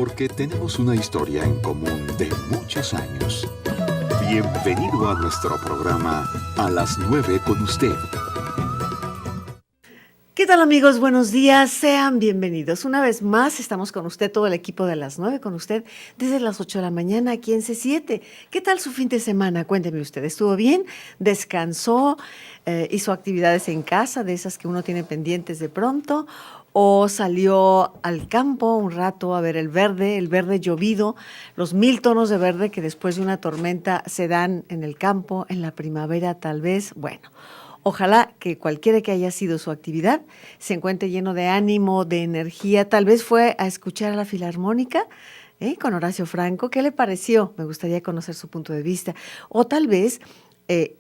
porque tenemos una historia en común de muchos años. Bienvenido a nuestro programa A las 9 con usted. ¿Qué tal, amigos? Buenos días, sean bienvenidos. Una vez más estamos con usted, todo el equipo de las 9 con usted, desde las 8 de la mañana aquí en C7. ¿Qué tal su fin de semana? Cuénteme usted, ¿estuvo bien? ¿Descansó? ¿Hizo actividades en casa, de esas que uno tiene pendientes de pronto? ¿O salió al campo un rato a ver el verde llovido, los 1000 tonos de verde que después de una tormenta se dan en el campo, en la primavera tal vez? Bueno, ojalá que cualquiera que haya sido su actividad se encuentre lleno de ánimo, de energía. Tal vez fue a escuchar a la Filarmónica, con Horacio Franco. ¿Qué le pareció? Me gustaría conocer su punto de vista. O tal vez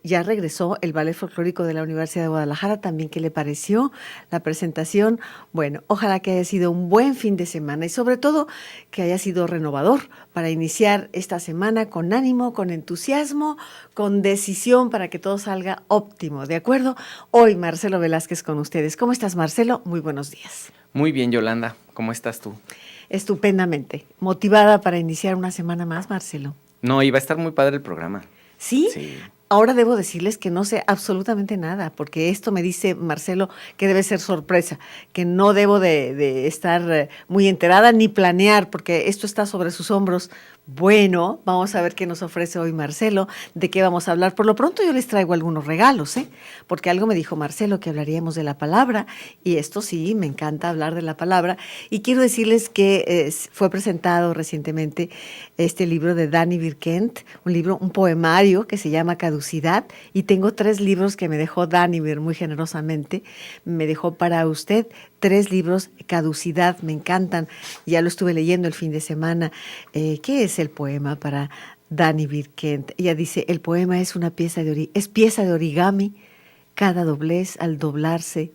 ya regresó el Ballet Folclórico de la Universidad de Guadalajara. También, ¿qué le pareció la presentación? Bueno, ojalá que haya sido un buen fin de semana y sobre todo que haya sido renovador para iniciar esta semana con ánimo, con entusiasmo, con decisión para que todo salga óptimo, ¿de acuerdo? Hoy Marcelo Velázquez con ustedes. ¿Cómo estás, Marcelo? Muy buenos días. Muy bien, Yolanda. ¿Cómo estás tú? Estupendamente. ¿Motivada para iniciar una semana más, Marcelo? No, iba a estar muy padre el programa. ¿Sí? Sí. Ahora debo decirles que no sé absolutamente nada, porque esto me dice Marcelo que debe ser sorpresa, que no debo de estar muy enterada ni planear, porque esto está sobre sus hombros. Bueno, vamos a ver qué nos ofrece hoy Marcelo, de qué vamos a hablar. Por lo pronto yo les traigo algunos regalos, porque algo me dijo Marcelo que hablaríamos de la palabra, y esto sí, me encanta hablar de la palabra. Y quiero decirles que fue presentado recientemente este libro de Dani Birkent, un poemario que se llama Caducidad, y tengo 3 libros que me dejó Dani muy generosamente, me dejó para usted 3 libros, Caducidad, me encantan, ya lo estuve leyendo el fin de semana. ¿Qué es el poema para Dani Birkent? Ella dice, el poema es pieza de origami, cada doblez al doblarse,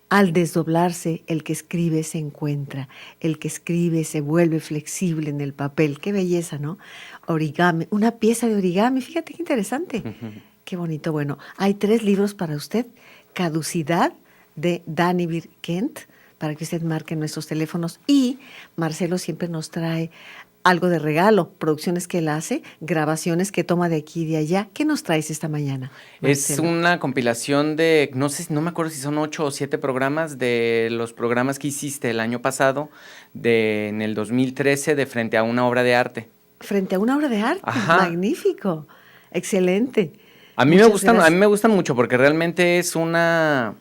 al desdoblarse, el que escribe se encuentra, el que escribe se vuelve flexible en el papel. Qué belleza, ¿no? Origami, una pieza de origami, fíjate qué interesante. Qué bonito. Bueno, hay 3 libros para usted. Caducidad, de Dani Birkent, para que usted marque nuestros teléfonos. Y Marcelo siempre nos trae algo de regalo, producciones que él hace, grabaciones que toma de aquí y de allá. ¿Qué nos traes esta mañana, Marcelo? Es una compilación de, no me acuerdo si son 8 o 7 programas de los programas que hiciste el año pasado, en el 2013, de Frente a una obra de arte. Frente a una obra de arte. Ajá. Magnífico, excelente. A mí me gustan mucho porque realmente es una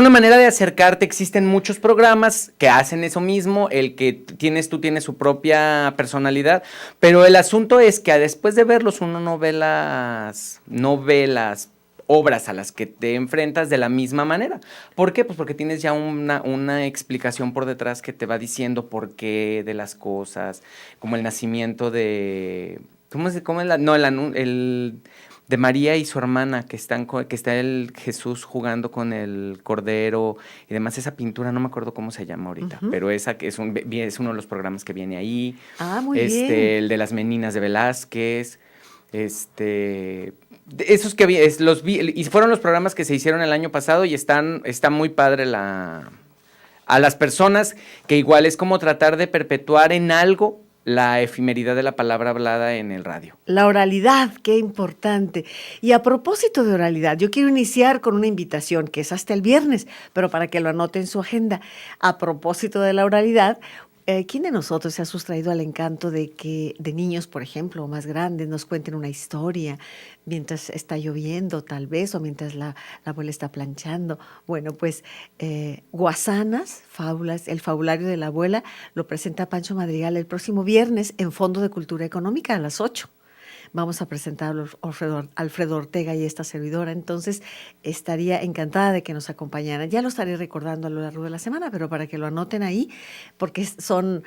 manera de acercarte. Existen muchos programas que hacen eso mismo, el que tú tienes su propia personalidad, pero el asunto es que después de verlos uno no ve las obras a las que te enfrentas de la misma manera. ¿Por qué? Pues porque tienes ya una explicación por detrás que te va diciendo por qué de las cosas, como el nacimiento de... de María y su hermana, que está el Jesús jugando con el Cordero y demás. Esa pintura, no me acuerdo cómo se llama ahorita, pero esa que es uno de los programas que viene ahí. Ah, muy bien. El de las Meninas de Velázquez, esos que los vi, y fueron los programas que se hicieron el año pasado y está muy padre a las personas, que igual es como tratar de perpetuar en algo la efemeridad de la palabra hablada en el radio. La oralidad, qué importante. Y a propósito de oralidad, yo quiero iniciar con una invitación que es hasta el viernes, pero para que lo anote en su agenda. A propósito de la oralidad, ¿quién de nosotros se ha sustraído al encanto de que de niños, por ejemplo, o más grandes, nos cuenten una historia mientras está lloviendo, tal vez, o mientras la abuela está planchando? Bueno, pues Guasanas, fábulas, el fabulario de la abuela, lo presenta Pancho Madrigal el próximo viernes en Fondo de Cultura Económica a las 8. Vamos a presentar a Alfredo Ortega y esta servidora, entonces estaría encantada de que nos acompañaran. Ya lo estaré recordando a lo largo de la semana, pero para que lo anoten ahí, porque son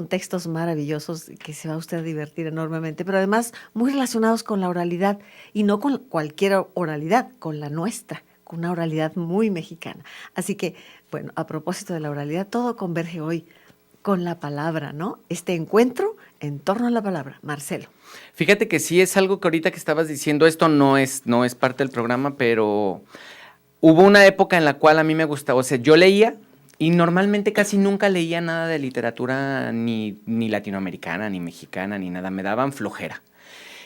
textos maravillosos que se va usted a divertir enormemente, pero además muy relacionados con la oralidad, y no con cualquier oralidad, con la nuestra, con una oralidad muy mexicana. Así que, bueno, a propósito de la oralidad, todo converge hoy con la palabra, ¿no? Este encuentro en torno a la palabra. Marcelo. Fíjate que sí es algo que ahorita que estabas diciendo, esto no es parte del programa, pero hubo una época en la cual a mí me gustaba, o sea, yo leía Y normalmente casi nunca leía nada de literatura ni latinoamericana, ni mexicana, ni nada. Me daban flojera.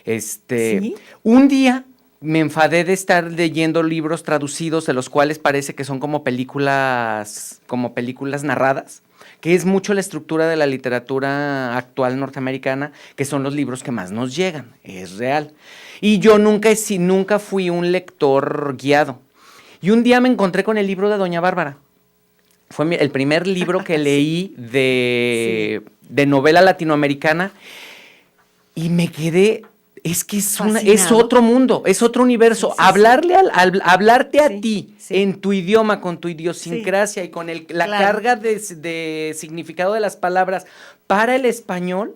¿Sí? Un día me enfadé de estar leyendo libros traducidos, de los cuales parece que son como películas narradas, que es mucho la estructura de la literatura actual norteamericana, que son los libros que más nos llegan, es real. Y yo nunca fui un lector guiado. Y un día me encontré con el libro de Doña Bárbara. Fue el primer libro que leí de novela latinoamericana y me quedé. Es que es otro mundo, es otro universo. Sí, Hablarte a ti sí. en tu idioma, con tu idiosincrasia y con la carga de significado de las palabras para el español,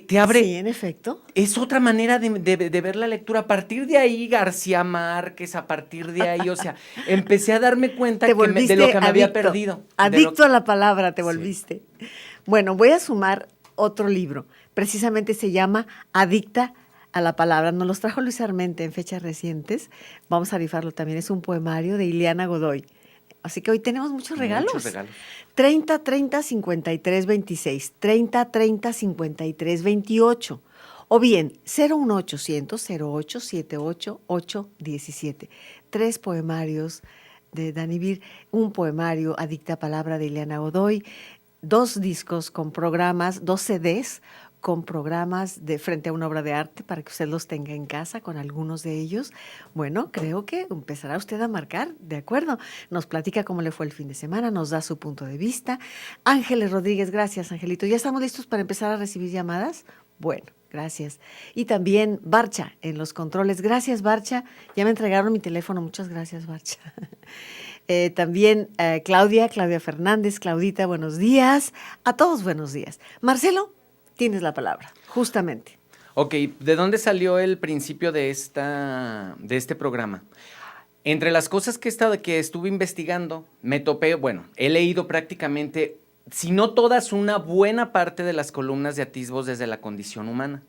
te abre. Sí, en efecto. Es otra manera de ver la lectura. A partir de ahí, García Márquez, a partir de ahí, o sea, empecé a darme cuenta de lo que me había perdido. Adicto a la palabra te volviste. Sí. Bueno, voy a sumar otro libro. Precisamente se llama Adicta a la palabra. Nos los trajo Luis Armente en fechas recientes. Vamos a rifarlo también. Es un poemario de Ileana Godoy. Así que hoy tenemos muchos regalos. Muchos regalos. 30 30 53 26, 30 30 53 28. O bien 01800 08 78 817. 3 poemarios de Dani Bir, un poemario Adicta a Palabra de Ileana Godoy, 2 discos con programas, 2 CDs con programas de frente a una obra de arte para que usted los tenga en casa con algunos de ellos. Bueno, creo que empezará usted a marcar, ¿de acuerdo? Nos platica cómo le fue el fin de semana, nos da su punto de vista. Ángeles Rodríguez, gracias, Angelito. ¿Ya estamos listos para empezar a recibir llamadas? Bueno, gracias. Y también Barcha en los controles. Gracias, Barcha. Ya me entregaron mi teléfono. Muchas gracias, Barcha. También Claudia Fernández. Claudita, buenos días. A todos, buenos días. Marcelo, tienes la palabra, justamente. Ok, ¿de dónde salió el principio de este programa? Entre las cosas que estuve investigando, me topé, he leído prácticamente, si no todas, una buena parte de las columnas de atisbos desde la condición humana.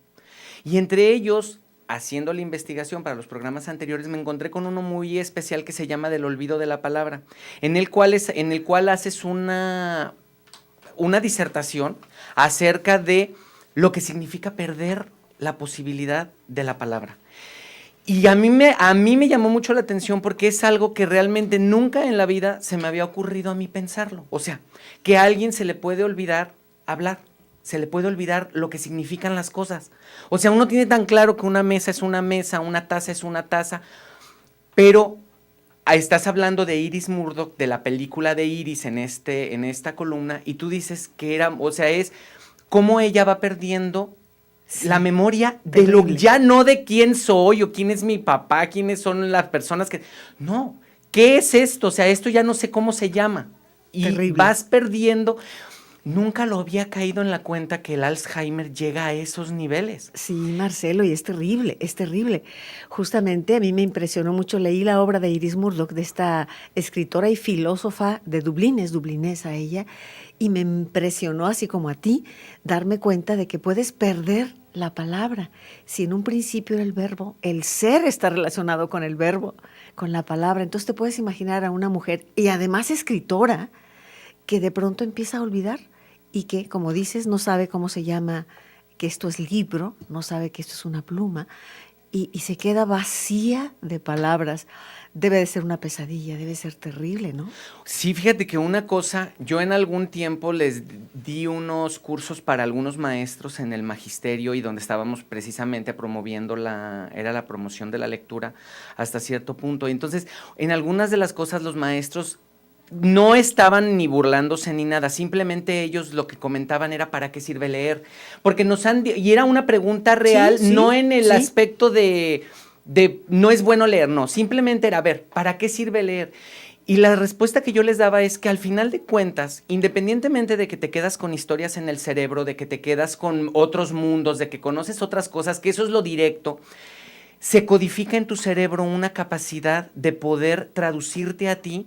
Y entre ellos, haciendo la investigación para los programas anteriores, me encontré con uno muy especial que se llama Del olvido de la palabra, en el cual haces una disertación acerca de lo que significa perder la posibilidad de la palabra. Y a mí me llamó mucho la atención porque es algo que realmente nunca en la vida se me había ocurrido a mí pensarlo. O sea, que a alguien se le puede olvidar hablar, se le puede olvidar lo que significan las cosas. O sea, uno tiene tan claro que una mesa es una mesa, una taza es una taza, pero estás hablando de Iris Murdoch, de la película de Iris en esta columna, y tú dices que es cómo ella va perdiendo la memoria de lo, ya no de quién soy o quién es mi papá, quiénes son las personas que... No, ¿qué es esto? O sea, esto ya no sé cómo se llama. Y terrible. Vas perdiendo... Nunca lo había caído en la cuenta que el Alzheimer llega a esos niveles. Sí, Marcelo, y es terrible, es terrible. Justamente a mí me impresionó mucho, leí la obra de Iris Murdoch, de esta escritora y filósofa de Dublín, es dublinesa ella, y me impresionó, así como a ti, darme cuenta de que puedes perder la palabra. Si en un principio era el verbo, el ser está relacionado con el verbo, con la palabra. Entonces te puedes imaginar a una mujer, y además escritora, que de pronto empieza a olvidar y que, como dices, no sabe cómo se llama, que esto es libro, no sabe que esto es una pluma, y se queda vacía de palabras. Debe de ser una pesadilla, debe ser terrible, ¿no? Sí, fíjate que una cosa, yo en algún tiempo les di unos cursos para algunos maestros en el magisterio y donde estábamos precisamente promoviendo era la promoción de la lectura hasta cierto punto. Y entonces, en algunas de las cosas los maestros no estaban ni burlándose ni nada, simplemente ellos lo que comentaban era ¿para qué sirve leer? Porque y era una pregunta real, sí, no en el aspecto de no es bueno leer, no, simplemente era, a ver, ¿para qué sirve leer? Y la respuesta que yo les daba es que al final de cuentas, independientemente de que te quedas con historias en el cerebro, de que te quedas con otros mundos, de que conoces otras cosas, que eso es lo directo, se codifica en tu cerebro una capacidad de poder traducirte a ti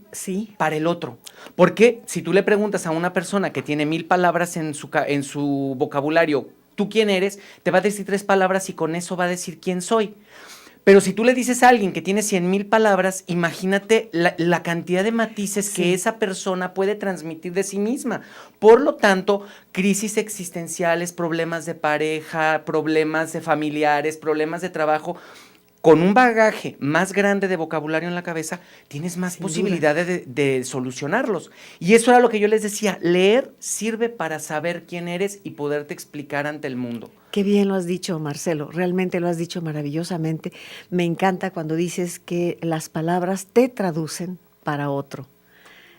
para el otro. Porque si tú le preguntas a una persona que tiene 1000 palabras en su vocabulario, ¿tú quién eres? Te va a decir 3 palabras y con eso va a decir quién soy. Pero si tú le dices a alguien que tiene 100,000 palabras, imagínate la cantidad de matices Sí. que esa persona puede transmitir de sí misma. Por lo tanto, crisis existenciales, problemas de pareja, problemas de familiares, problemas de trabajo, con un bagaje más grande de vocabulario en la cabeza, tienes más Sin duda. posibilidad de solucionarlos. Y eso era lo que yo les decía, leer sirve para saber quién eres y poderte explicar ante el mundo. Qué bien lo has dicho, Marcelo, realmente lo has dicho maravillosamente. Me encanta cuando dices que las palabras te traducen para otro.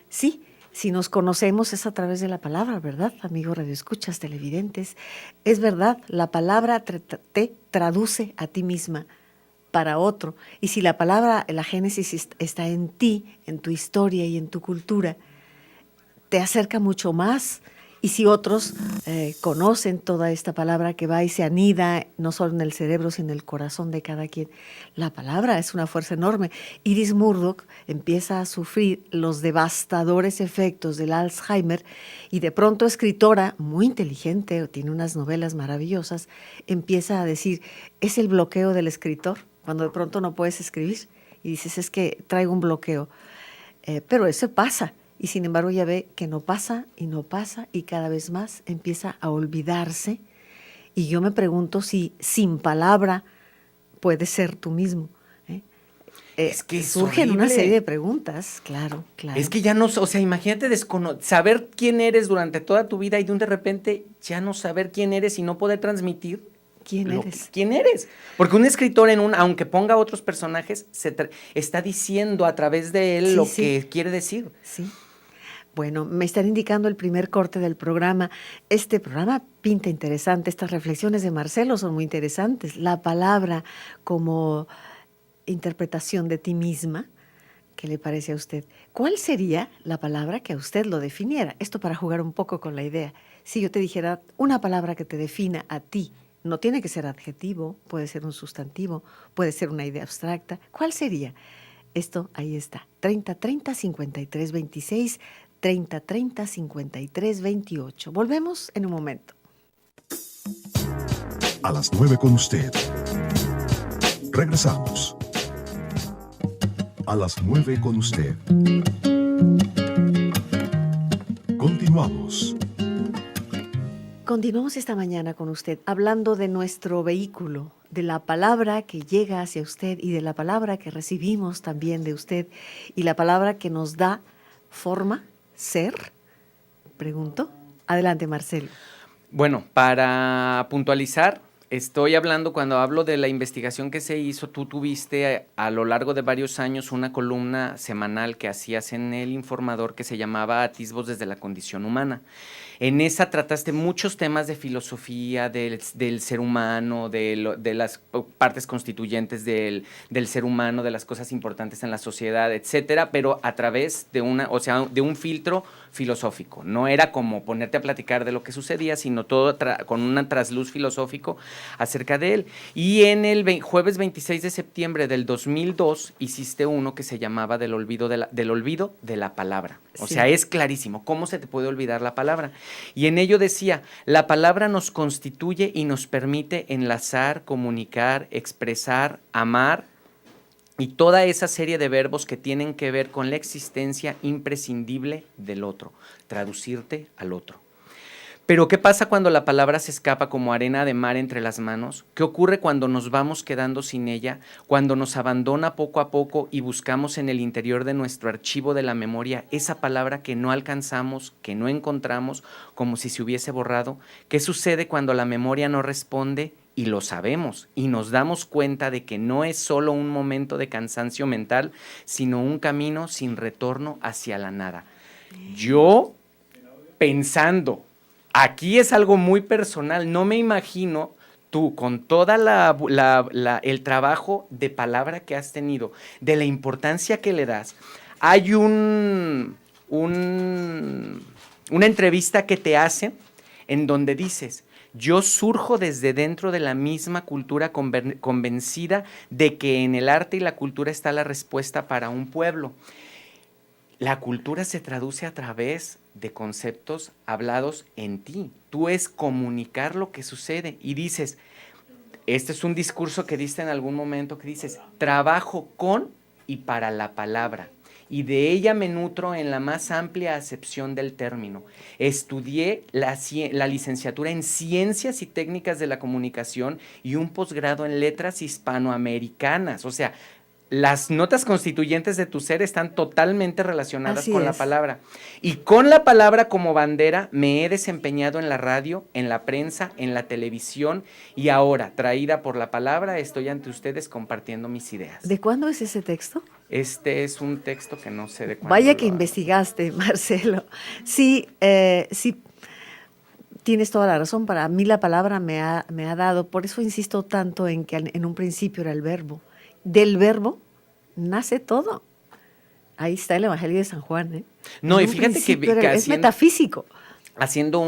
Sí, si nos conocemos es a través de la palabra, ¿verdad, amigo radioescuchas, televidentes? Es verdad, la palabra te traduce a ti misma para otro. Y si la palabra, la génesis está en ti, en tu historia y en tu cultura, te acerca mucho más. Y si otros conocen toda esta palabra que va y se anida, no solo en el cerebro, sino en el corazón de cada quien, la palabra es una fuerza enorme. Iris Murdoch empieza a sufrir los devastadores efectos del Alzheimer y de pronto, escritora muy inteligente, tiene unas novelas maravillosas, empieza a decir, es el bloqueo del escritor, cuando de pronto no puedes escribir y dices, es que traigo un bloqueo. Pero eso pasa. Y sin embargo ya ve que no pasa y cada vez más empieza a olvidarse. Y yo me pregunto si sin palabra puedes ser tú mismo. Es que es surgen una horrible. serie de preguntas, claro. Es que ya no, o sea, imagínate saber quién eres durante toda tu vida y de repente ya no saber quién eres y no poder transmitir ¿Quién eres? quién eres. Porque un escritor, aunque ponga otros personajes, está diciendo a través de él Sí, lo sí. que quiere decir. Sí. Bueno, me están indicando el primer corte del programa. Este programa pinta interesante, estas reflexiones de Marcelo son muy interesantes. La palabra como interpretación de ti misma, ¿qué le parece a usted? ¿Cuál sería la palabra que a usted lo definiera? Esto para jugar un poco con la idea. Si yo te dijera una palabra que te defina a ti, no tiene que ser adjetivo, puede ser un sustantivo, puede ser una idea abstracta. ¿Cuál sería? Esto ahí está, 3030-5326, 3030-5328. Volvemos en un momento. A las 9 con usted. Regresamos. A las 9 con usted. Continuamos. Continuamos esta mañana con usted hablando de nuestro vehículo, de la palabra que llega hacia usted y de la palabra que recibimos también de usted y la palabra que nos da forma, ser. Pregunto. Adelante, Marcelo. Bueno, para puntualizar, cuando hablo de la investigación que se hizo, tú tuviste a lo largo de varios años una columna semanal que hacías en El Informador que se llamaba Atisbos desde la condición humana. En esa trataste muchos temas de filosofía, del ser humano, de las partes constituyentes del ser humano, de las cosas importantes en la sociedad, etcétera, pero a través de de un filtro filosófico. No era como ponerte a platicar de lo que sucedía, sino todo con un trasluz filosófico acerca de él. Y en el jueves 26 de septiembre del 2002 hiciste uno que se llamaba Del olvido de la palabra. O sea, es clarísimo. ¿Cómo se te puede olvidar la palabra? Y en ello decía, la palabra nos constituye y nos permite enlazar, comunicar, expresar, amar y toda esa serie de verbos que tienen que ver con la existencia imprescindible del otro, traducirte al otro. Pero ¿qué pasa cuando la palabra se escapa como arena de mar entre las manos? ¿Qué ocurre cuando nos vamos quedando sin ella? Cuando nos abandona poco a poco y buscamos en el interior de nuestro archivo de la memoria esa palabra que no alcanzamos, que no encontramos, como si se hubiese borrado. ¿Qué sucede cuando la memoria no responde? Y lo sabemos, y nos damos cuenta de que no es solo un momento de cansancio mental, sino un camino sin retorno hacia la nada. Yo, pensando, aquí es algo muy personal, no me imagino tú con toda el trabajo de palabra que has tenido, de la importancia que le das. Hay una entrevista que te hacen en donde dices, yo surjo desde dentro de la misma cultura convencida de que en el arte y la cultura está la respuesta para un pueblo. La cultura se traduce a través de conceptos hablados en ti. Tú es comunicar lo que sucede y dices, este es un discurso que diste en algún momento que dices, trabajo con y para la palabra, y de ella me nutro en la más amplia acepción del término. Estudié la licenciatura en Ciencias y Técnicas de la Comunicación y un posgrado en Letras Hispanoamericanas. O sea, las notas constituyentes de tu ser están totalmente relacionadas Así con la es. palabra. Y con la palabra como bandera me he desempeñado en la radio, en la prensa, en la televisión y ahora, traída por la palabra, estoy ante ustedes compartiendo mis ideas. ¿De cuándo es ese texto? Este es un texto que no sé de cuándo. Vaya que investigaste, Marcelo. Sí, sí, tienes toda la razón. Para mí la palabra me ha dado, por eso insisto tanto en que en un principio era el verbo. Del verbo nace todo. Ahí está el Evangelio de San Juan, ¿eh? No, En y un fíjate que principio es haciendo, metafísico. haciendo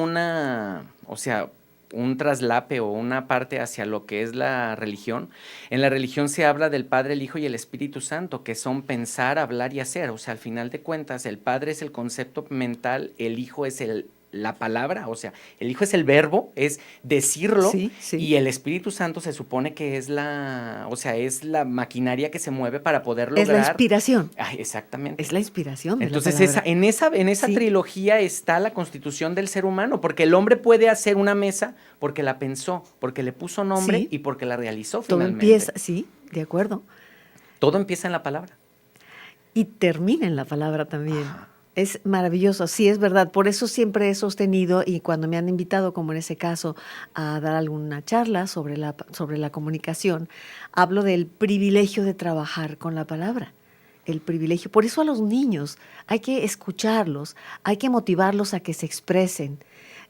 un traslape o una parte hacia lo que es la religión. En la religión se habla del Padre, el Hijo y el Espíritu Santo, que son pensar, hablar y hacer. O sea, al final de cuentas, el Padre es el concepto mental, el Hijo es la palabra, o sea, el Hijo es el verbo, es decirlo, Sí, sí. y el Espíritu Santo se supone que es es la maquinaria que se mueve para poder lograr. Es la inspiración. Ay, exactamente. Es la inspiración de Entonces, la palabra. en esa Sí. trilogía está la constitución del ser humano, porque el hombre puede hacer una mesa porque la pensó, porque le puso nombre Sí. y porque la realizó Todo finalmente. empieza, sí, de acuerdo. Todo empieza en la palabra. Y termina en la palabra también. Ajá. Es maravilloso, sí, es verdad. Por eso siempre he sostenido, y cuando me han invitado, como en ese caso, a dar alguna charla sobre la comunicación, hablo del privilegio de trabajar con la palabra. El privilegio. Por eso a los niños hay que escucharlos, hay que motivarlos a que se expresen.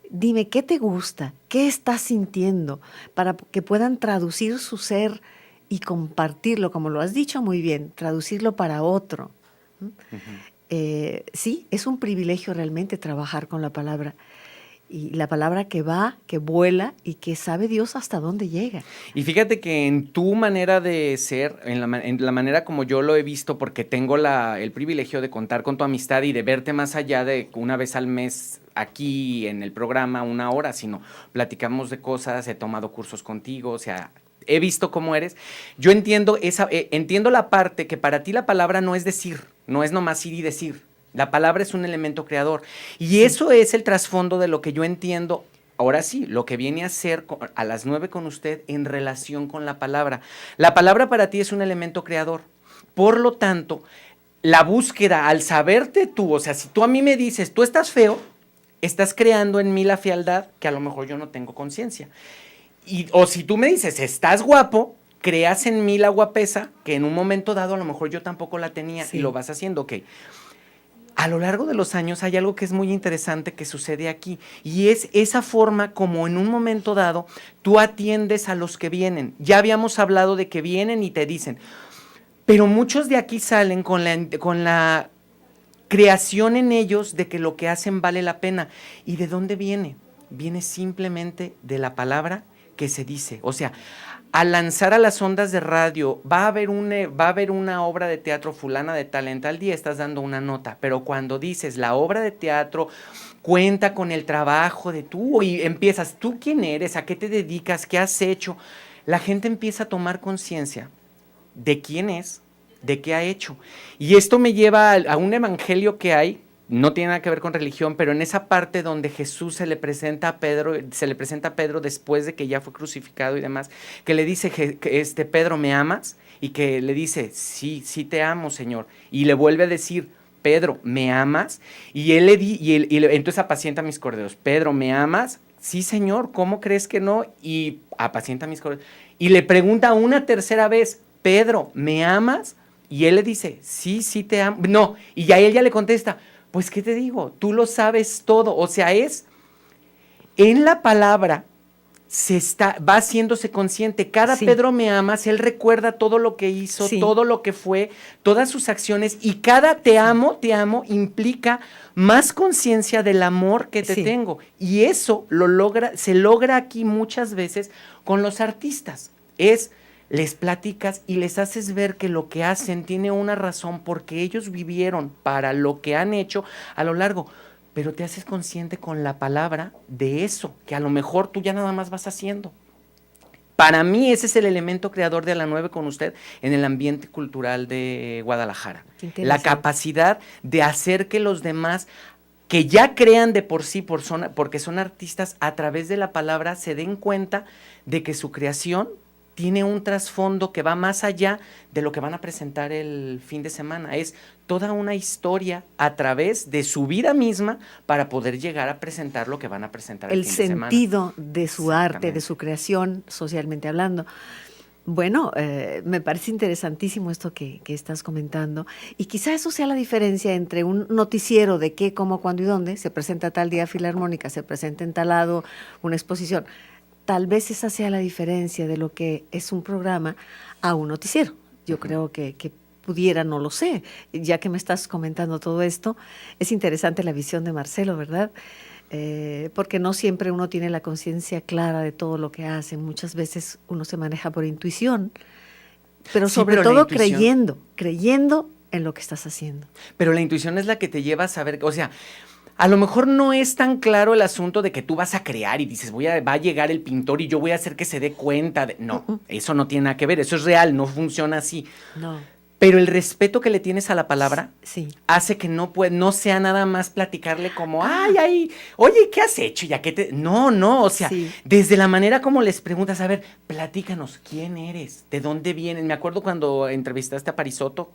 Dime, ¿qué te gusta? ¿Qué estás sintiendo? Para que puedan traducir su ser y compartirlo, como lo has dicho muy bien, traducirlo para otro. Sí, es un privilegio realmente trabajar con la palabra. Y la palabra que va, que vuela y que sabe Dios hasta dónde llega. Y fíjate que en tu manera de ser, en la manera como yo lo he visto, porque tengo el privilegio de contar con tu amistad y de verte más allá de una vez al mes aquí en el programa, 1 hora, sino platicamos de cosas, he tomado cursos contigo, o sea, he visto cómo eres. Yo entiendo entiendo la parte que para ti la palabra no es decir, no es nomás ir y decir. La palabra es un elemento creador. Y eso es el trasfondo de lo que yo entiendo, ahora sí, lo que viene a ser a las 9 con usted en relación con la palabra. La palabra para ti es un elemento creador. Por lo tanto, la búsqueda al saberte tú, o sea, si tú a mí me dices, tú estás feo, estás creando en mí la fealdad que a lo mejor yo no tengo conciencia. O si tú me dices, estás guapo, creas en mí la guapesa que en un momento dado a lo mejor yo tampoco la tenía, Sí. y lo vas haciendo, ok. A lo largo de los años hay algo que es muy interesante que sucede aquí, y es esa forma como en un momento dado tú atiendes a los que vienen. Ya habíamos hablado de que vienen y te dicen, pero muchos de aquí salen con la creación en ellos de que lo que hacen vale la pena. ¿Y de dónde viene? Viene simplemente de la palabra que se dice. O sea, al lanzar a las ondas de radio, va a haber una obra de teatro fulana de tal en tal día, estás dando una nota, pero cuando dices la obra de teatro cuenta con el trabajo de tú y empiezas, ¿tú quién eres? ¿A qué te dedicas? ¿Qué has hecho? La gente empieza a tomar conciencia de quién es, de qué ha hecho. Y esto me lleva a un evangelio que hay, no tiene nada que ver con religión, pero en esa parte donde Jesús se le presenta a Pedro después de que ya fue crucificado y demás, que le dice, Pedro, ¿me amas? Y que le dice, sí, sí te amo, Señor. Y le vuelve a decir, Pedro, ¿me amas? Y él entonces apacienta mis corderos. Pedro, ¿me amas? Sí, Señor, ¿cómo crees que no? Y apacienta mis corderos. Y le pregunta una tercera vez, Pedro, ¿me amas? Y él le dice, sí, sí te amo. No, y ya él ya le contesta, pues, ¿qué te digo? Tú lo sabes todo. O sea, en la palabra va haciéndose consciente. Cada Sí. Pedro me amas, él recuerda todo lo que hizo, Sí. todo lo que fue, todas sus acciones, y cada te amo implica más conciencia del amor que te Sí. tengo. Y eso se logra aquí muchas veces con los artistas. Les platicas y les haces ver que lo que hacen tiene una razón porque ellos vivieron para lo que han hecho a lo largo, pero te haces consciente con la palabra de eso, que a lo mejor tú ya nada más vas haciendo. Para mí ese es el elemento creador de A las 9 con usted en el ambiente cultural de Guadalajara. La capacidad de hacer que los demás que ya crean de por sí, porque son artistas, a través de la palabra se den cuenta de que su creación tiene un trasfondo que va más allá de lo que van a presentar el fin de semana. Es toda una historia a través de su vida misma para poder llegar a presentar lo que van a presentar el fin de semana. El sentido de su arte, de su creación, socialmente hablando. Bueno, me parece interesantísimo esto que estás comentando, y quizá eso sea la diferencia entre un noticiero de qué, cómo, cuándo y dónde, se presenta tal día filarmónica, se presenta en tal lado una exposición. Tal vez esa sea la diferencia de lo que es un programa a un noticiero. Yo creo que pudiera, no lo sé, ya que me estás comentando todo esto, es interesante la visión de Marcelo, ¿verdad? Porque no siempre uno tiene la conciencia clara de todo lo que hace, muchas veces uno se maneja por intuición, pero sobre todo creyendo en lo que estás haciendo. Pero la intuición es la que te lleva a saber, o sea, a lo mejor no es tan claro el asunto de que tú vas a crear y dices, va a llegar el pintor y yo voy a hacer que se dé cuenta de... No, eso no tiene nada que ver, eso es real, no funciona así. No. Pero el respeto que le tienes a la palabra hace que no sea nada más platicarle como, ay, oye, ¿qué has hecho? ¿Ya qué te...? No, o sea, desde la manera como les preguntas, a ver, platícanos, ¿quién eres? ¿De dónde vienes? Me acuerdo cuando entrevistaste a Parisotto,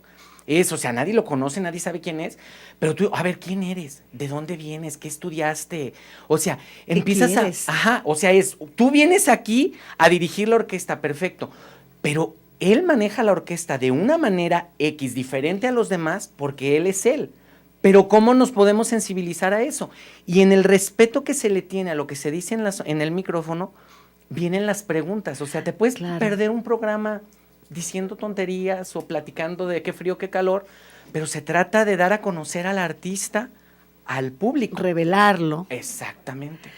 o sea, nadie lo conoce, nadie sabe quién es, pero tú, a ver, ¿quién eres? ¿De dónde vienes? ¿Qué estudiaste? O sea, empiezas tú vienes aquí a dirigir la orquesta, perfecto, pero él maneja la orquesta de una manera X, diferente a los demás, porque él es él. Pero ¿cómo nos podemos sensibilizar a eso? Y en el respeto que se le tiene a lo que se dice en el micrófono, vienen las preguntas. O sea, te puedes perder un programa diciendo tonterías o platicando de qué frío, qué calor, pero se trata de dar a conocer al artista, al público. Revelarlo. Exactamente.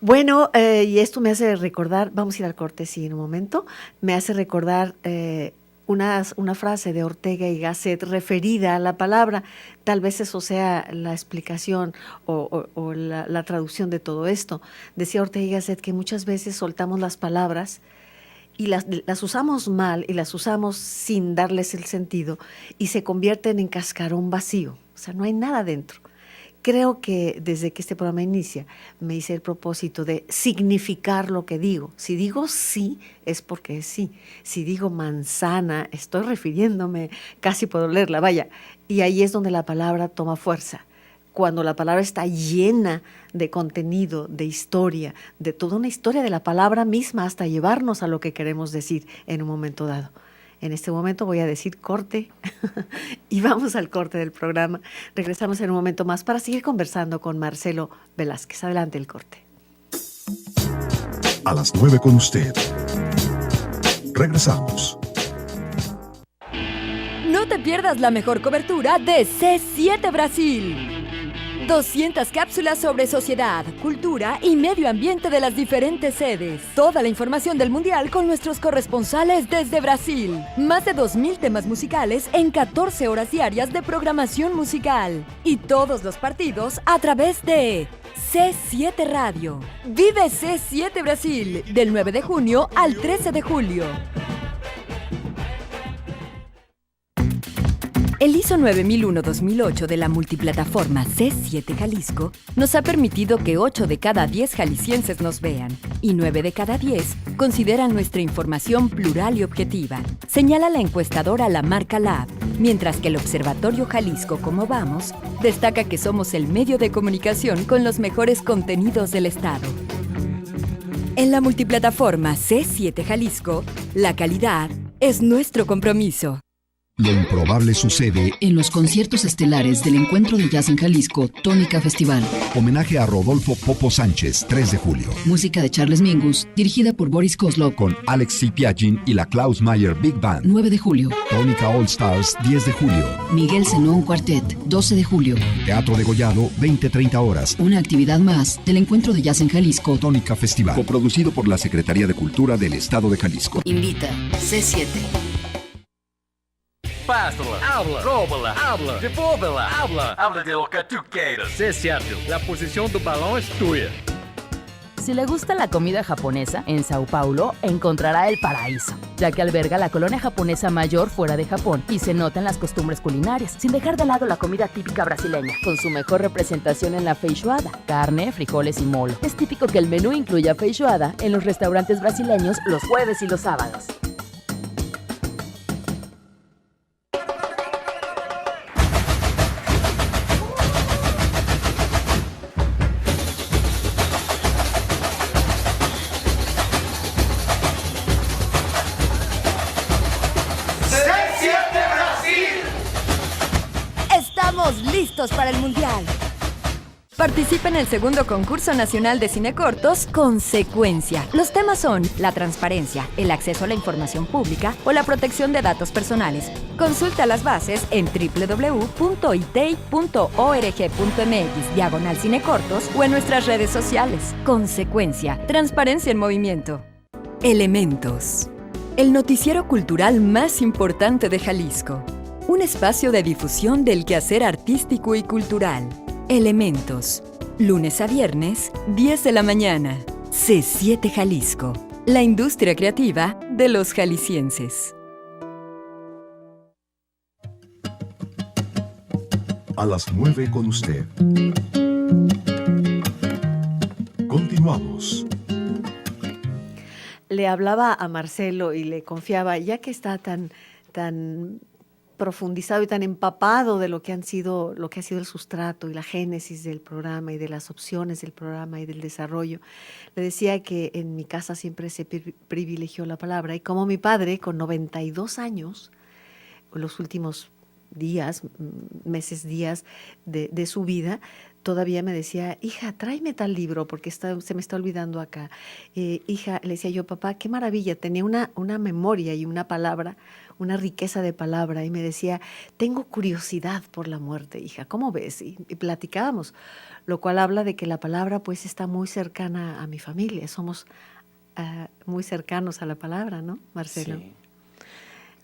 Bueno, y esto me hace recordar, vamos a ir al corte, sí, en un momento, me hace recordar una frase de Ortega y Gasset referida a la palabra. Tal vez eso sea la explicación o la traducción de todo esto. Decía Ortega y Gasset que muchas veces soltamos las palabras y las usamos mal y las usamos sin darles el sentido y se convierten en cascarón vacío. O sea, no hay nada dentro. Creo que desde que este programa inicia me hice el propósito de significar lo que digo. Si digo sí, es porque es sí. Si digo manzana, estoy refiriéndome, casi puedo leerla, vaya. Y ahí es donde la palabra toma fuerza. Cuando la palabra está llena de contenido, de historia, de toda una historia de la palabra misma hasta llevarnos a lo que queremos decir en un momento dado. En este momento voy a decir corte y vamos al corte del programa. Regresamos en un momento más para seguir conversando con Marcelo Velázquez. Adelante el corte. A las 9 con usted. Regresamos. No te pierdas la mejor cobertura de C7 Brasil. 200 cápsulas sobre sociedad, cultura y medio ambiente de las diferentes sedes. Toda la información del Mundial con nuestros corresponsales desde Brasil. Más de 2,000 temas musicales en 14 horas diarias de programación musical. Y todos los partidos a través de C7 Radio. Vive C7 Brasil del 9 de junio al 13 de julio. El ISO 9001-2008 de la multiplataforma C7 Jalisco nos ha permitido que 8 de cada 10 jaliscienses nos vean y 9 de cada 10 consideran nuestra información plural y objetiva, señala la encuestadora La Marca Lab, mientras que el Observatorio Jalisco Cómo Vamos destaca que somos el medio de comunicación con los mejores contenidos del Estado. En la multiplataforma C7 Jalisco, la calidad es nuestro compromiso. Lo improbable sucede en los conciertos estelares del Encuentro de Jazz en Jalisco, Tónica Festival. Homenaje a Rodolfo Popo Sánchez, 3 de julio. Música de Charles Mingus, dirigida por Boris Kozlov. Con Alex Sipiagin y la Klaus Mayer Big Band. 9 de julio. Tónica All Stars, 10 de julio. Miguel Zenón Quartet, 12 de julio. Teatro de Gollado, 20-30 horas. Una actividad más del Encuentro de Jazz en Jalisco, Tónica Festival. Coproducido por la Secretaría de Cultura del Estado de Jalisco. Invita C7. Pásala, habla, róbala, habla, devolve-la, habla de lo que tú quieras. C7, la posición do balão es tuya. Si le gusta la comida japonesa, en Sao Paulo encontrará el paraíso, ya que alberga la colonia japonesa mayor fuera de Japón y se notan las costumbres culinarias, sin dejar de lado la comida típica brasileña, con su mejor representación en la feijoada, carne, frijoles y molo. Es típico que el menú incluya feijoada en los restaurantes brasileños los jueves y los sábados. Estamos listos para el Mundial. Participa en el segundo concurso nacional de cine cortos, Consecuencia. Los temas son la transparencia, el acceso a la información pública o la protección de datos personales. Consulta las bases en www.itei.org.mx/cinecortos o en nuestras redes sociales. Consecuencia, transparencia en movimiento. Elementos. El noticiero cultural más importante de Jalisco. Un espacio de difusión del quehacer artístico y cultural. Elementos. Lunes a viernes, 10 de la mañana. C7 Jalisco. La industria creativa de los jaliscienses. A las 9 con usted. Continuamos. Le hablaba a Marcelo y le confiaba, ya que está tan profundizado y tan empapado de lo que ha sido el sustrato y la génesis del programa y de las opciones del programa y del desarrollo. Le decía que en mi casa siempre se privilegió la palabra y como mi padre, con 92 años, los últimos días de su vida, todavía me decía, hija, tráeme tal libro porque se me está olvidando acá. Hija, le decía yo, papá, qué maravilla, tenía una memoria y una palabra, una riqueza de palabra, y me decía, tengo curiosidad por la muerte, hija, ¿cómo ves? Y platicábamos, lo cual habla de que la palabra pues está muy cercana a mi familia, somos muy cercanos a la palabra, ¿no, Marcelo? Sí.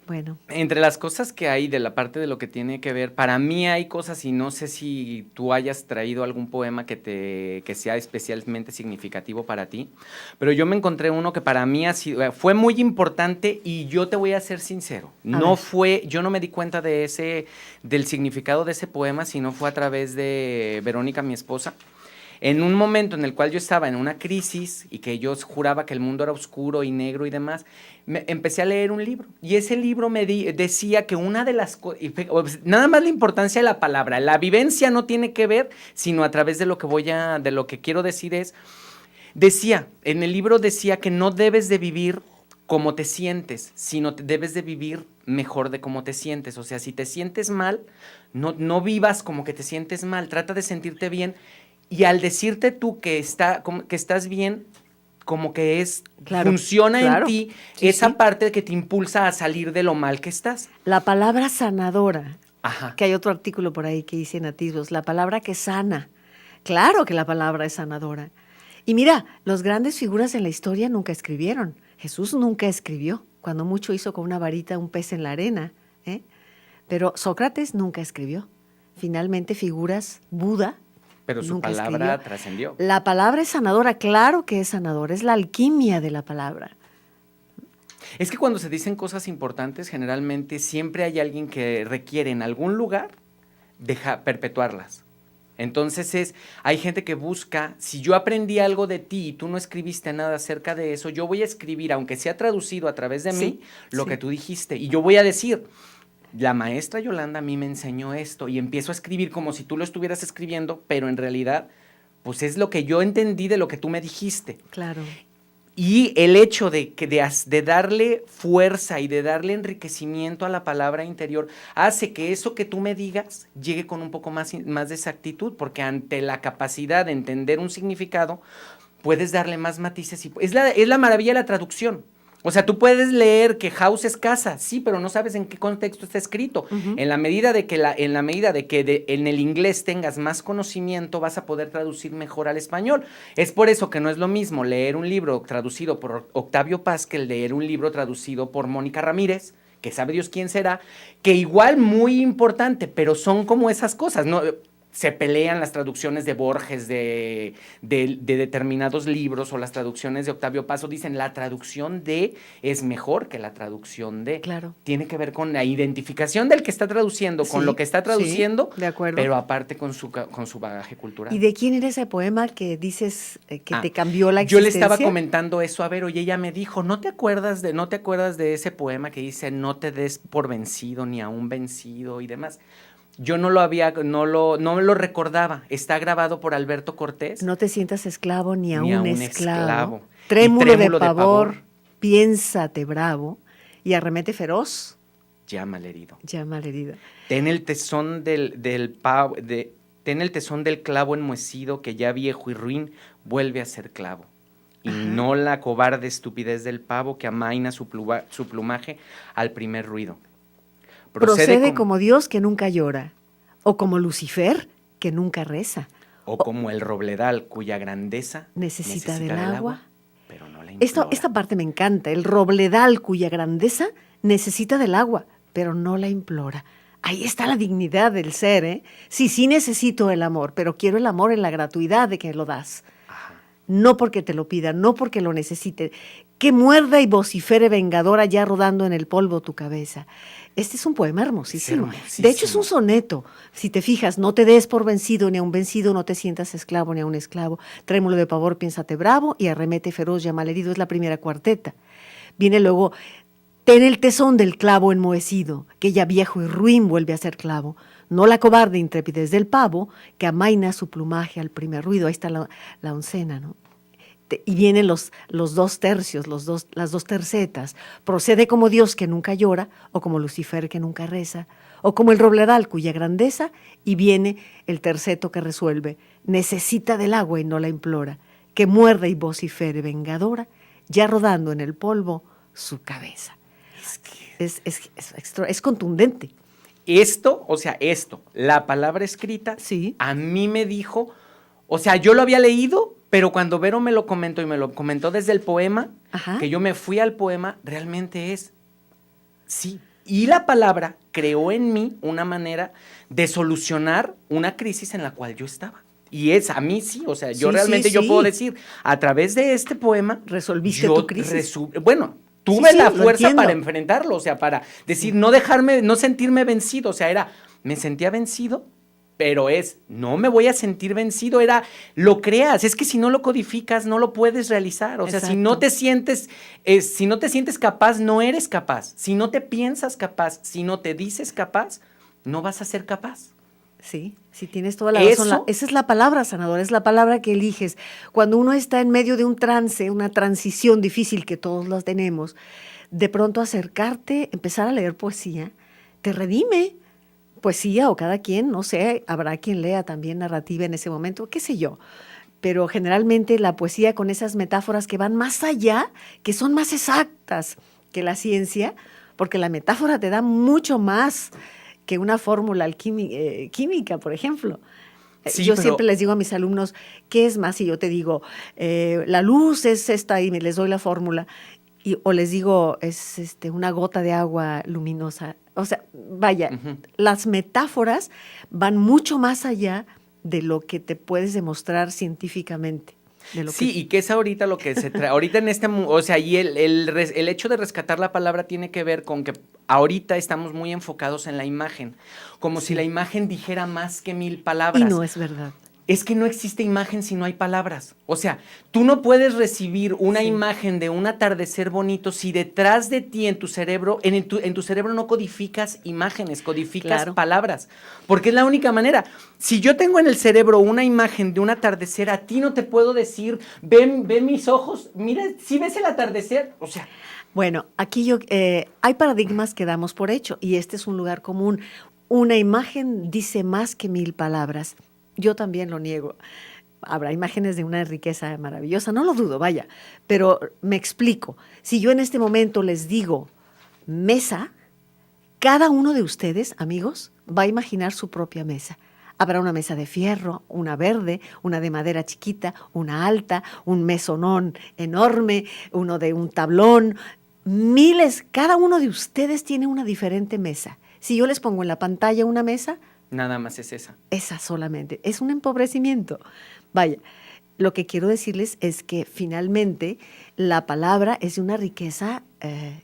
Bueno. Entre las cosas que hay de la parte de lo que tiene que ver, para mí hay cosas, y no sé si tú hayas traído algún poema que sea especialmente significativo para ti, pero yo me encontré uno que para mí fue muy importante y yo te voy a ser sincero, yo no me di cuenta del significado de ese poema, sino fue a través de Verónica, mi esposa. En un momento en el cual yo estaba en una crisis y que yo juraba que el mundo era oscuro y negro y demás, empecé a leer un libro. Y ese libro decía que una de las cosas, nada más la importancia de la palabra, la vivencia no tiene que ver, sino a través de lo que quiero decir en el libro decía que no debes de vivir como te sientes, sino debes de vivir mejor de cómo te sientes. O sea, si te sientes mal, no vivas como que te sientes mal, trata de sentirte bien. Y al decirte tú que estás bien, como que funciona en ti esa parte que te impulsa a salir de lo mal que estás. La palabra sanadora, Ajá. Que hay otro artículo por ahí que dice en Atisbos, la palabra que sana. Claro que la palabra es sanadora. Y mira, las grandes figuras en la historia nunca escribieron. Jesús nunca escribió, cuando mucho hizo con una varita un pez en la arena. Pero Sócrates nunca escribió. Finalmente figuras, Buda, pero su nunca palabra escribió. trascendió. La palabra es sanadora, claro que es sanadora, es la alquimia de la palabra. Es que cuando se dicen cosas importantes, generalmente siempre hay alguien que requiere en algún lugar perpetuarlas. Entonces hay gente que busca, si yo aprendí algo de ti y tú no escribiste nada acerca de eso, yo voy a escribir, aunque sea traducido a través de mí, lo que tú dijiste. Y yo voy a decir, la maestra Yolanda a mí me enseñó esto, y empiezo a escribir como si tú lo estuvieras escribiendo, pero en realidad, pues es lo que yo entendí de lo que tú me dijiste. Claro. Y el hecho de darle fuerza y de darle enriquecimiento a la palabra interior hace que eso que tú me digas llegue con un poco más de exactitud, porque ante la capacidad de entender un significado, puedes darle más matices. Es la maravilla de la traducción. O sea, tú puedes leer que house es casa, sí, pero no sabes en qué contexto está escrito. Uh-huh. En la medida de que en el inglés tengas más conocimiento, vas a poder traducir mejor al español. Es por eso que no es lo mismo leer un libro traducido por Octavio Paz que leer un libro traducido por Mónica Ramírez, que sabe Dios quién será, que igual muy importante, pero son como esas cosas, ¿no? se pelean las traducciones de Borges de determinados libros o las traducciones de Octavio Paz, dicen la traducción de es mejor que la traducción de. Claro. Tiene que ver con la identificación del que está traduciendo, con Sí, lo que está traduciendo, sí, de acuerdo. pero aparte con su bagaje cultural. ¿Y de quién era ese poema que dices que te cambió la Yo existencia? le estaba comentando eso a Vero y ella me dijo, ¿no te acuerdas de ese poema que dice no te des por vencido ni a un vencido y demás? Yo no lo recordaba. Está grabado por Alberto Cortés. No te sientas esclavo ni a un esclavo. Y Trémulo de pavor, piénsate bravo y arremete feroz. Llama al herido. Llama al herido. Ten el tesón ten el tesón del clavo enmohecido que ya viejo y ruin vuelve a ser clavo. Y no la cobarde estupidez del pavo que amaina su plumaje al primer ruido. Procede como Dios que nunca llora, o como Lucifer que nunca reza. O como el robledal cuya grandeza necesita del agua, pero no la implora. Esta parte me encanta. El robledal cuya grandeza necesita del agua, pero no la implora. Ahí está la dignidad del ser, ¿eh? Sí necesito el amor, pero quiero el amor en la gratuidad de que lo das. No porque te lo pida, no porque lo necesite. Que muerda y vocifere vengadora ya rodando en el polvo tu cabeza. Este es un poema hermosísimo. De hecho, es un soneto. Si te fijas, no te des por vencido ni a un vencido, no te sientas esclavo ni a un esclavo. Trémulo de pavor, piénsate bravo y arremete feroz, llama al herido. Es la primera cuarteta. Viene luego, ten el tesón del clavo enmohecido, que ya viejo y ruin vuelve a ser clavo. No la cobarde intrepidez del pavo, que amaina su plumaje al primer ruido. Ahí está la oncena, ¿no? Y vienen los dos tercios, las dos tercetas. Procede como Dios que nunca llora, o como Lucifer que nunca reza, o como el robledal cuya grandeza, y viene el terceto que resuelve. Necesita del agua y no la implora, que muerda y vocifere vengadora, ya rodando en el polvo su cabeza. Es contundente. Esto, la palabra escrita, sí, a mí me dijo, yo lo había leído, pero cuando Vero me lo comentó y me lo comentó desde el poema, que yo me fui al poema, realmente sí. Y la palabra creó en mí una manera de solucionar una crisis en la cual yo estaba. Y a mí sí, yo realmente yo puedo decir, a través de este poema, resolviste tu crisis. Tuve la fuerza para enfrentarlo, para decir, no sentirme vencido, me sentía vencido, pero no me voy a sentir vencido, lo creas, es que si no lo codificas, no lo puedes realizar, si no te sientes capaz, no eres capaz, si no te piensas capaz, si no te dices capaz, no vas a ser capaz. Sí, tienes toda la razón. Esa es la palabra, sanadora, es la palabra que eliges. Cuando uno está en medio de un trance, una transición difícil que todos las tenemos, de pronto acercarte, empezar a leer poesía, te redime. Poesía o cada quien, no sé, habrá quien lea también narrativa en ese momento, qué sé yo. Pero generalmente la poesía con esas metáforas que van más allá, que son más exactas que la ciencia, porque la metáfora te da mucho más que una fórmula química, por ejemplo. Sí, yo siempre les digo a mis alumnos, ¿qué es más? Y yo te digo, la luz es esta y les doy la fórmula. O les digo, es una gota de agua luminosa. Las metáforas van mucho más allá de lo que te puedes demostrar científicamente. Y que es ahorita lo que se trae. Ahorita en y el hecho de rescatar la palabra tiene que ver con que ahorita estamos muy enfocados en la imagen, como si la imagen dijera más que 1000 palabras. Y no es verdad. Es que no existe imagen si no hay palabras. Tú no puedes recibir una imagen de un atardecer bonito si detrás de ti en tu cerebro, en tu cerebro no codificas imágenes, codificas palabras. Porque es la única manera. Si yo tengo en el cerebro una imagen de un atardecer, a ti no te puedo decir, ve mis ojos, mira, si ves el atardecer, Bueno, aquí hay paradigmas que damos por hecho y este es un lugar común. Una imagen dice más que 1000 palabras. Yo también lo niego. Habrá imágenes de una riqueza maravillosa, no lo dudo, pero me explico. Si yo en este momento les digo mesa, cada uno de ustedes, amigos, va a imaginar su propia mesa. Habrá una mesa de fierro, una verde, una de madera chiquita, una alta, un mesonón enorme, uno de un tablón. Miles, cada uno de ustedes tiene una diferente mesa. Si yo les pongo en la pantalla una mesa, Nada más es esa. Esa solamente. Es un empobrecimiento. Vaya, lo que quiero decirles es que finalmente la palabra es de una riqueza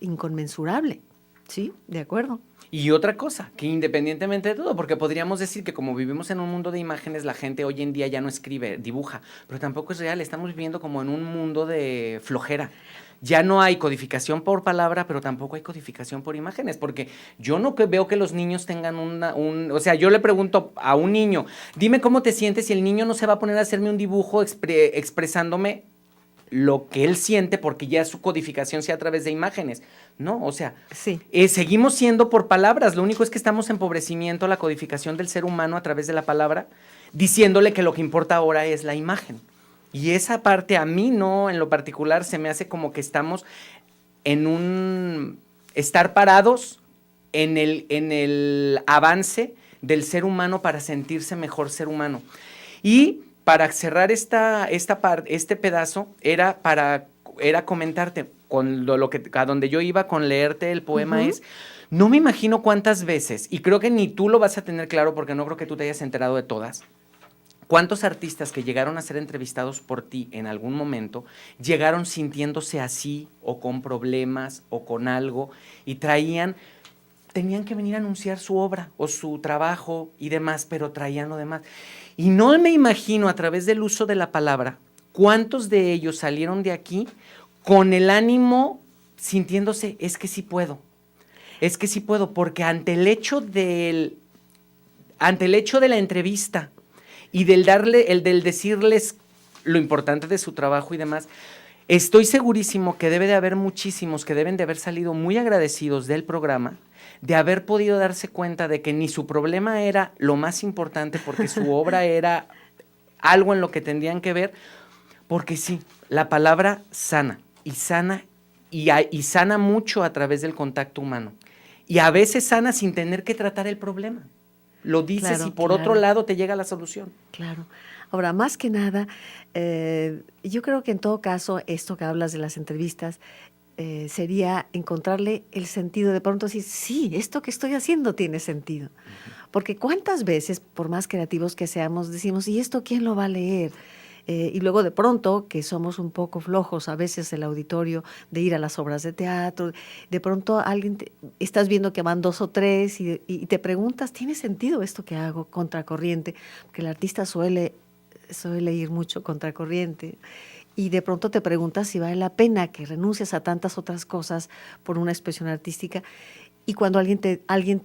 inconmensurable. ¿Sí? ¿De acuerdo? Y otra cosa, que independientemente de todo, porque podríamos decir que como vivimos en un mundo de imágenes, la gente hoy en día ya no escribe, dibuja, pero tampoco es real, estamos viviendo como en un mundo de flojera. Ya no hay codificación por palabra, pero tampoco hay codificación por imágenes, porque yo no veo que los niños tengan o sea, yo le pregunto a un niño, dime cómo te sientes, y el niño no se va a poner a hacerme un dibujo expresándome lo que él siente, porque ya su codificación sea a través de imágenes. No, o sea, Sí. Seguimos siendo por palabras, lo único es que estamos en empobrecimiento la codificación del ser humano a través de la palabra, diciéndole que lo que importa ahora es la imagen. Y esa parte a mí no, en lo particular, se me hace como que estamos en estar parados en el avance del ser humano para sentirse mejor ser humano. Y para cerrar este pedazo, era comentarte, con a donde yo iba con leerte el poema es, no me imagino cuántas veces, y creo que ni tú lo vas a tener claro porque no creo que tú te hayas enterado de todas, cuántos artistas que llegaron a ser entrevistados por ti en algún momento, llegaron sintiéndose así, o con problemas, o con algo, y tenían que venir a anunciar su obra, o su trabajo, y demás, pero traían lo demás. Y no me imagino, a través del uso de la palabra, cuántos de ellos salieron de aquí con el ánimo, sintiéndose, es que sí puedo, porque ante el hecho de la entrevista y del decirles lo importante de su trabajo y demás, estoy segurísimo que debe de haber muchísimos que deben de haber salido muy agradecidos del programa, de haber podido darse cuenta de que ni su problema era lo más importante, porque su obra era algo en lo que tendrían que ver, porque sí, la palabra sana, y sana mucho a través del contacto humano, y a veces sana sin tener que tratar el problema. Lo dices, Claro, y por claro. otro lado te llega la solución. Claro. Ahora, más que nada, yo creo que en todo caso, esto que hablas de las entrevistas, sería encontrarle el sentido, de pronto decir, sí, esto que estoy haciendo tiene sentido. Porque cuántas veces, por más creativos que seamos, decimos, ¿y esto quién lo va a leer? Y luego de pronto, que somos un poco flojos a veces el auditorio de ir a las obras de teatro, de pronto estás viendo que van 2 o 3 y te preguntas, ¿tiene sentido esto que hago contracorriente? Porque el artista suele ir mucho contracorriente. Y de pronto te preguntas si vale la pena que renuncies a tantas otras cosas por una expresión artística. Y cuando alguien te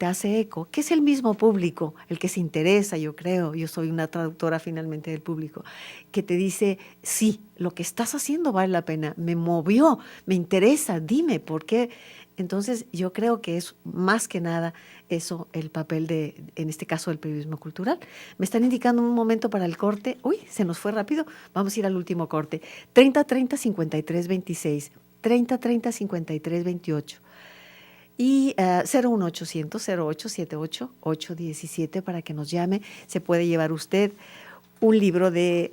hace eco, que es el mismo público, el que se interesa, yo creo, yo soy una traductora finalmente del público, que te dice, sí, lo que estás haciendo vale la pena, me movió, me interesa, dime por qué. Entonces yo creo que es más que nada eso el papel en este caso, del periodismo cultural. Me están indicando un momento para el corte. Uy, se nos fue rápido. Vamos a ir al último corte. 3030-5326, 3030-5328. Y 01800-0878-817 para que nos llame. Se puede llevar usted un libro de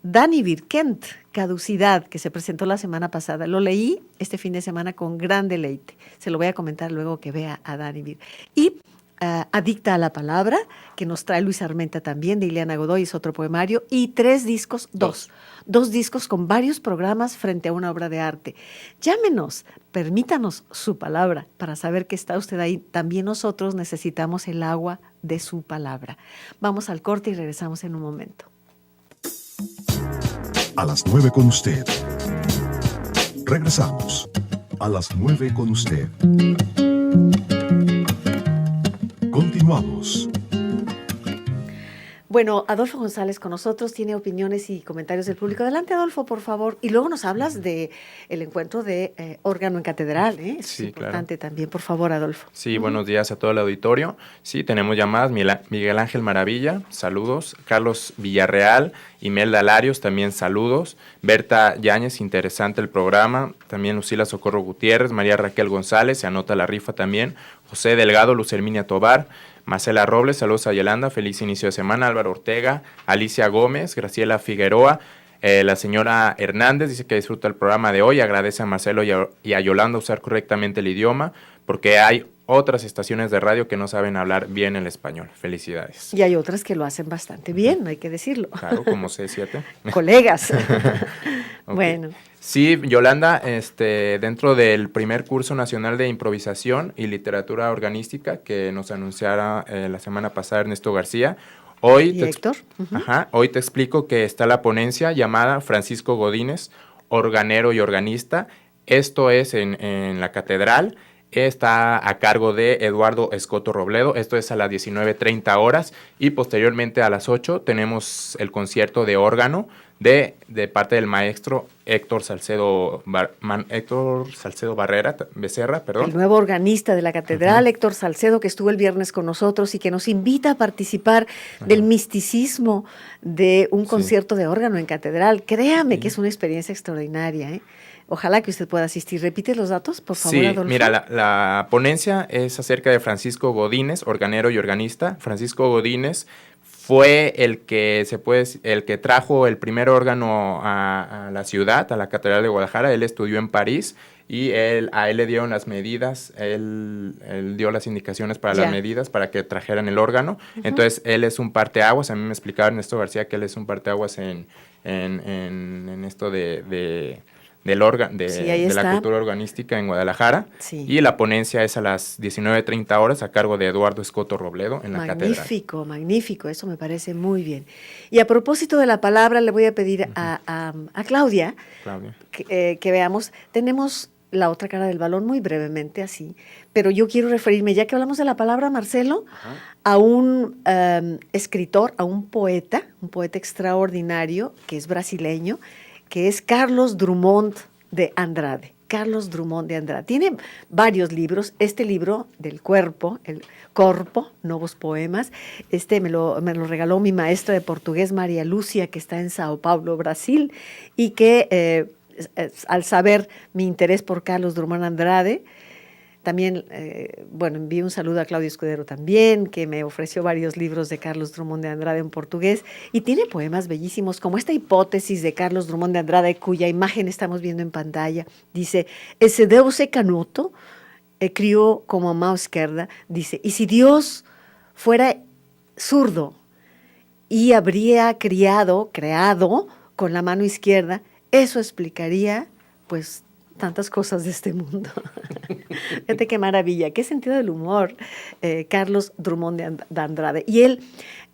Dani Birkent, Caducidad, que se presentó la semana pasada. Lo leí este fin de semana con gran deleite. Se lo voy a comentar luego que vea a Dani Birkent. Y Adicta a la Palabra, que nos trae Luis Armenta también, de Ileana Godoy, es otro poemario. Y 3 discos, dos discos con varios programas frente a una obra de arte. Llámenos, permítanos su palabra para saber que está usted ahí. También nosotros necesitamos el agua de su palabra. Vamos al corte y regresamos en un momento. A las 9 con usted. Regresamos. A las 9 con usted. Continuamos. Bueno, Adolfo González con nosotros, tiene opiniones y comentarios del público. Adelante, Adolfo, por favor. Y luego nos hablas de el encuentro de órgano en catedral, ¿eh? Es Sí, importante también. Por favor, Adolfo. Sí, buenos días a todo el auditorio. Sí, tenemos llamadas. Miguel Ángel Maravilla, saludos. Carlos Villarreal, Imelda Larios, también saludos. Berta Yáñez, interesante el programa. También Lucila Socorro Gutiérrez, María Raquel González, se anota la rifa también. José Delgado, Luz Herminia Tobar, Marcela Robles, saludos a Yolanda, feliz inicio de semana. Álvaro Ortega, Alicia Gómez, Graciela Figueroa, la señora Hernández dice que disfruta el programa de hoy, agradece a Marcelo y a Yolanda usar correctamente el idioma, porque hay otras estaciones de radio que no saben hablar bien el español. Felicidades. Y hay otras que lo hacen bastante bien, hay que decirlo. Claro, como C7. Colegas. Ok. Bueno. Sí, Yolanda, dentro del primer curso nacional de improvisación y literatura organística que nos anunciara la semana pasada Ernesto García, hoy Héctor. Hoy te explico que está la ponencia llamada Francisco Godínez, organero y organista. Esto es en la catedral. Está a cargo de Eduardo Escoto Robledo. Esto es a las 19:30 horas y posteriormente a las 8 tenemos el concierto de órgano de parte del maestro Héctor Salcedo Becerra. El nuevo organista de la catedral, Héctor Salcedo, que estuvo el viernes con nosotros y que nos invita a participar del misticismo de un concierto de órgano en catedral. Créame que es una experiencia extraordinaria, ¿eh? Ojalá que usted pueda asistir. ¿Repite los datos, por favor, Sí, Adolfo? mira, la ponencia es acerca de Francisco Godínez, organero y organista. Francisco Godínez fue el que trajo el primer órgano a la ciudad, a la Catedral de Guadalajara. Él estudió en París y a él le dieron las medidas, él dio las indicaciones para las medidas para que trajeran el órgano. Entonces, él es un parteaguas. A mí me explicaba Ernesto García que él es un parteaguas en esto de la cultura organística en Guadalajara. Sí. Y la ponencia es a las 19:30 horas a cargo de Eduardo Escoto Robledo en la catedral. Magnífico, magnífico, eso me parece muy bien. Y a propósito de la palabra, le voy a pedir a Claudia, que veamos, tenemos la otra cara del balón muy brevemente así, pero yo quiero referirme, ya que hablamos de la palabra, Marcelo, a un escritor, a un poeta extraordinario, que es brasileño, que es Carlos Drummond de Andrade. Carlos Drummond de Andrade. Tiene varios libros. Este libro del cuerpo, el Corpo, Novos Poemas, me lo regaló mi maestra de portugués, María Lucia, que está en Sao Paulo, Brasil, y que al saber mi interés por Carlos Drummond de Andrade, también, envío un saludo a Claudio Escudero también, que me ofreció varios libros de Carlos Drummond de Andrade en portugués, y tiene poemas bellísimos, como esta hipótesis de Carlos Drummond de Andrade, cuya imagen estamos viendo en pantalla. Dice, ese Deus é canuto, crió como a mano izquierda, dice, y si Dios fuera zurdo y habría creado con la mano izquierda, eso explicaría, pues, tantas cosas de este mundo. Fíjate qué maravilla, qué sentido del humor, Carlos Drummond de Andrade. Y él,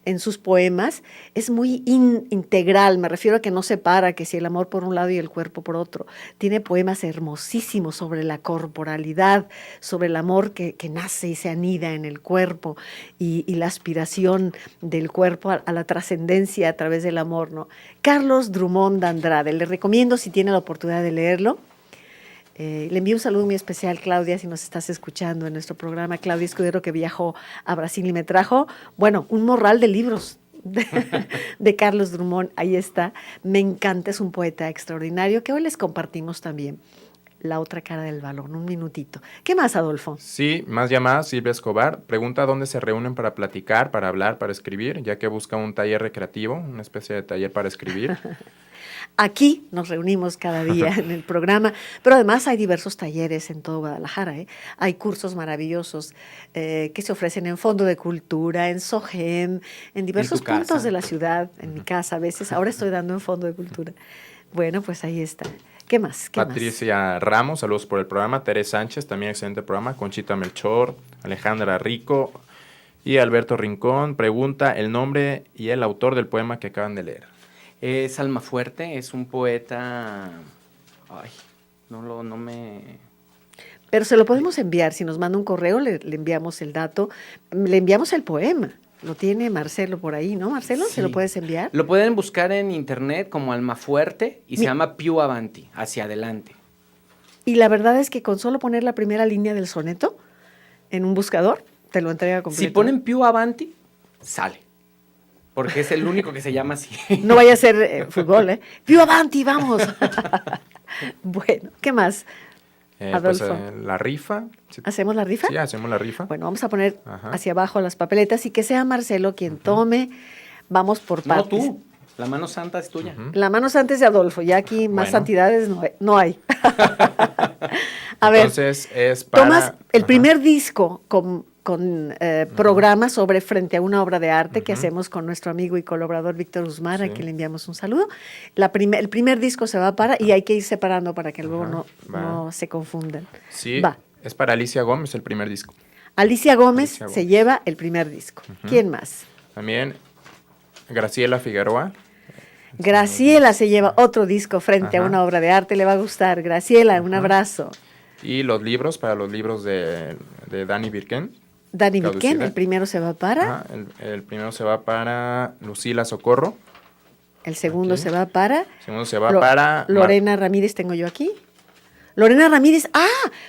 en sus poemas, es muy integral, me refiero a que no separa, que si el amor por un lado y el cuerpo por otro. Tiene poemas hermosísimos sobre la corporalidad, sobre el amor que nace y se anida en el cuerpo y la aspiración del cuerpo a la trascendencia a través del amor, ¿no? Carlos Drummond de Andrade, le recomiendo si tiene la oportunidad de leerlo. Le envío un saludo muy especial, Claudia, si nos estás escuchando en nuestro programa. Claudia Escudero, que viajó a Brasil y me trajo, un morral de libros de Carlos Drummond. Ahí está. Me encanta, es un poeta extraordinario que hoy les compartimos también. La otra cara del balón, un minutito. ¿Qué más, Adolfo? Sí, más llamadas. Silvia Escobar pregunta dónde se reúnen para platicar, para hablar, para escribir, ya que busca un taller recreativo, una especie de taller para escribir. Aquí nos reunimos cada día en el programa, pero además hay diversos talleres en todo Guadalajara, ¿eh? Hay cursos maravillosos que se ofrecen en Fondo de Cultura, en SOGEM, en diversos puntos de la ciudad, en mi casa a veces. Ahora estoy dando en Fondo de Cultura. Bueno, pues ahí está. ¿Qué más? Patricia Ramos, saludos por el programa. Teresa Sánchez, también excelente programa. Conchita Melchor, Alejandra Rico y Alberto Rincón pregunta el nombre y el autor del poema que acaban de leer. Es Almafuerte, es un poeta... Pero se lo podemos enviar, si nos manda un correo le enviamos el dato, le enviamos el poema. Lo tiene Marcelo por ahí, ¿no, Marcelo? Sí. ¿Se lo puedes enviar? Lo pueden buscar en internet como Almafuerte y se llama Più Avanti, hacia adelante. Y la verdad es que con solo poner la primera línea del soneto en un buscador, te lo entrega completo. Si ponen Più Avanti, sale. Porque es el único que se llama así. No vaya a ser fútbol, ¿eh? ¡Più Avanti, vamos! Bueno, ¿qué más, Adolfo? Pues, la rifa. ¿Hacemos la rifa? Sí, hacemos la rifa. Bueno, vamos a poner hacia abajo las papeletas y que sea Marcelo quien tome. Vamos por partes. No, tú. La mano santa es tuya. La mano santa es de Adolfo. Ya aquí más santidades no hay. A ver, Entonces es para... tomas el Ajá. primer disco con programas sobre frente a una obra de arte que hacemos con nuestro amigo y colaborador Víctor Usmar, a Sí. quien le enviamos un saludo. El primer disco se va para, y hay que ir separando para que luego Ajá, va. no se confundan. Sí, Va. es para Alicia Gómez el primer disco. Alicia Gómez Alicia se Gómez. lleva el primer disco. ¿Quién más? También Graciela Figueroa. Graciela se lleva otro disco frente a Ajá. una obra de arte, le va a gustar. Graciela, un abrazo. Y los libros, para los libros de Dani Birken. Dani Birken, Caducidad. el primero se va para, Ajá, el primero se va para Lucila Socorro. el segundo Aquí. se va para... El segundo se va para... Lorena Ramírez tengo yo aquí. Lorena Ramírez,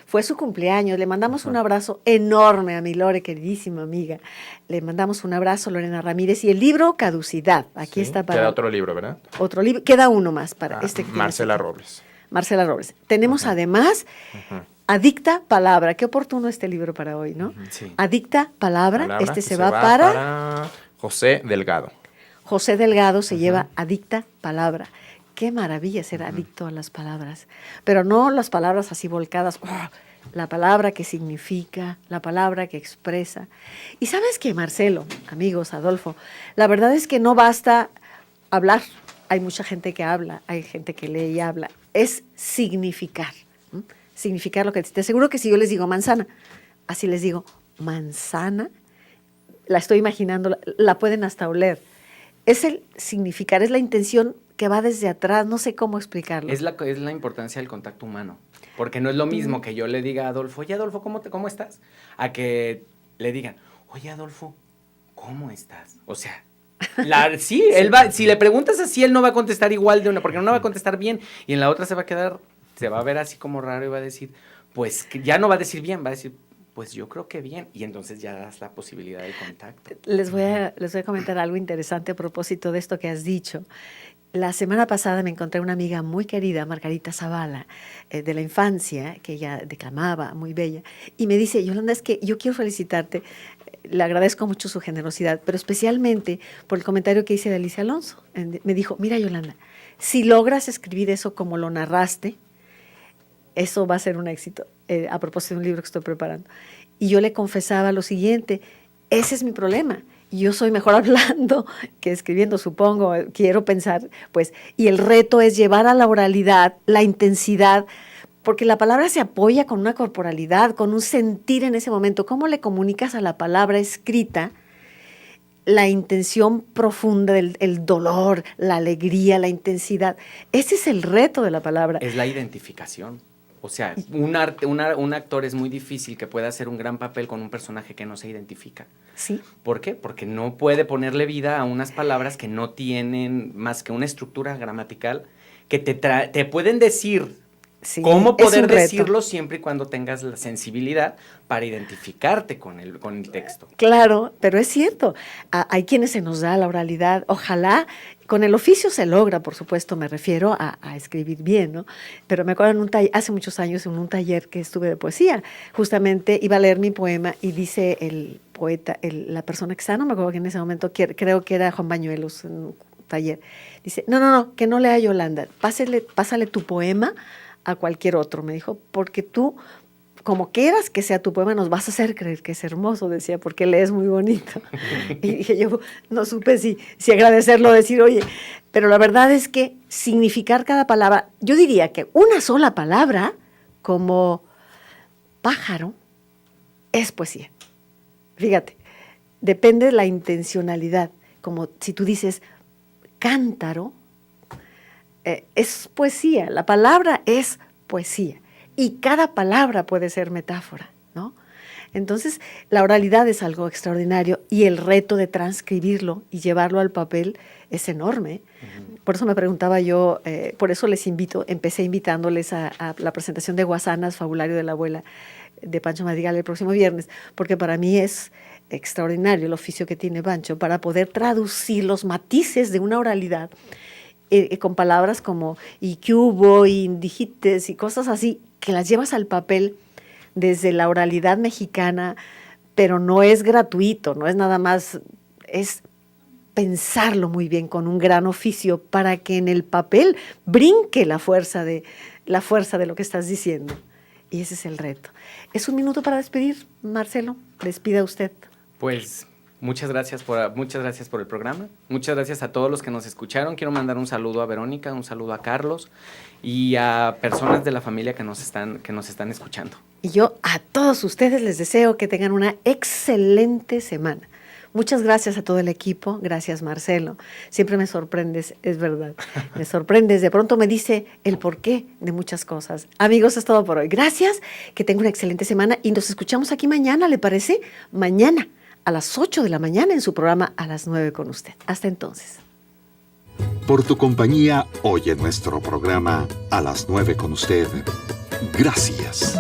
fue su cumpleaños. Le mandamos un abrazo enorme a mi Lore, queridísima amiga. Le mandamos un abrazo, Lorena Ramírez. Y el libro Caducidad, aquí Sí, está para queda otro libro, ¿verdad? otro libro. Queda uno más para Ah, este. que Marcela tienes aquí. Robles. Marcela Robles. Tenemos además Adicta Palabra. Qué oportuno este libro para hoy, ¿no? Sí. Adicta Palabra. Palabra, Este que se va para... José Delgado. José Delgado se lleva Adicta Palabra. Qué maravilla ser adicto a las palabras, pero no las palabras así volcadas, la palabra que significa, la palabra que expresa. Y sabes qué, Marcelo, amigos, Adolfo, la verdad es que no basta hablar. Hay mucha gente que habla, hay gente que lee y habla. Es significar, ¿m? Significar lo que te aseguro que si yo les digo manzana, así les digo manzana, la estoy imaginando, la pueden hasta oler. Es el significar, es la intención que va desde atrás, no sé cómo explicarlo. Es la importancia del contacto humano. Porque no es lo mismo que yo le diga a Adolfo, oye Adolfo, ¿cómo estás? A que le digan, oye Adolfo, ¿cómo estás? O sea, sí, él va, si le preguntas así, él no va a contestar igual de una, porque no va a contestar bien, y en la otra se va a ver así como raro y va a decir, pues que ya no va a decir bien, va a decir, pues yo creo que bien, y entonces ya das la posibilidad de contacto. Les voy a comentar algo interesante a propósito de esto que has dicho. La semana pasada me encontré una amiga muy querida, Margarita Zavala, de la infancia, que ella declamaba, muy bella, y me dice, Yolanda, es que yo quiero felicitarte, le agradezco mucho su generosidad, pero especialmente por el comentario que hice de Alicia Alonso. Me dijo, mira Yolanda, si logras escribir eso como lo narraste, eso va a ser un éxito, a propósito de un libro que estoy preparando. Y yo le confesaba lo siguiente, ese es mi problema. Yo soy mejor hablando que escribiendo, supongo, quiero pensar, pues, y el reto es llevar a la oralidad la intensidad, porque la palabra se apoya con una corporalidad, con un sentir en ese momento. ¿Cómo le comunicas a la palabra escrita la intención profunda el dolor, la alegría, la intensidad? Ese es el reto de la palabra. Es la identificación. O sea, un actor es muy difícil que pueda hacer un gran papel con un personaje que no se identifica. Sí. ¿Por qué? Porque no puede ponerle vida a unas palabras que no tienen más que una estructura gramatical que te pueden decir Sí, cómo es poder un reto. decirlo siempre y cuando tengas la sensibilidad para identificarte con el texto. Claro, pero es cierto. Hay quienes se nos da la oralidad. Ojalá, con el oficio se logra, por supuesto, me refiero a escribir bien, ¿no? Pero me acuerdo hace muchos años en un taller que estuve de poesía, justamente iba a leer mi poema y dice el poeta, la persona que está, no me acuerdo que en ese momento, creo que era Juan Bañuelos en un taller, dice, no, que no lea Yolanda, pásale tu poema a cualquier otro, me dijo, porque tú, como quieras que sea tu poema, nos vas a hacer creer que es hermoso, decía, porque lees muy bonito. Y dije, yo no supe si agradecerlo, decir, oye, pero la verdad es que significar cada palabra, yo diría que una sola palabra, como pájaro, es poesía. Fíjate, depende de la intencionalidad, como si tú dices cántaro, es poesía, la palabra es poesía y cada palabra puede ser metáfora, ¿no? Entonces, la oralidad es algo extraordinario y el reto de transcribirlo y llevarlo al papel es enorme. Por eso me preguntaba yo, por eso empecé invitándoles a la presentación de Guasanas, Fabulario de la Abuela, de Pancho Madrigal el próximo viernes, porque para mí es extraordinario el oficio que tiene Pancho para poder traducir los matices de una oralidad con palabras como y que hubo, y dijiste, y cosas así, que las llevas al papel desde la oralidad mexicana, pero no es gratuito, no es nada más, es pensarlo muy bien con un gran oficio para que en el papel brinque la fuerza de lo que estás diciendo. Y ese es el reto. Es un minuto para despedir, Marcelo. Despida usted. Pues muchas gracias por el programa. Muchas gracias a todos los que nos escucharon. Quiero mandar un saludo a Verónica, un saludo a Carlos y a personas de la familia que nos están escuchando. Y yo a todos ustedes les deseo que tengan una excelente semana. Muchas gracias a todo el equipo. Gracias, Marcelo. Siempre me sorprendes, es verdad. Me sorprendes. De pronto me dice el porqué de muchas cosas. Amigos, es todo por hoy. Gracias. Que tengan una excelente semana y nos escuchamos aquí mañana, ¿le parece? Mañana a las 8 de la mañana en su programa A las 9 con usted. Hasta entonces. Por tu compañía hoy en nuestro programa A las 9 con usted. Gracias.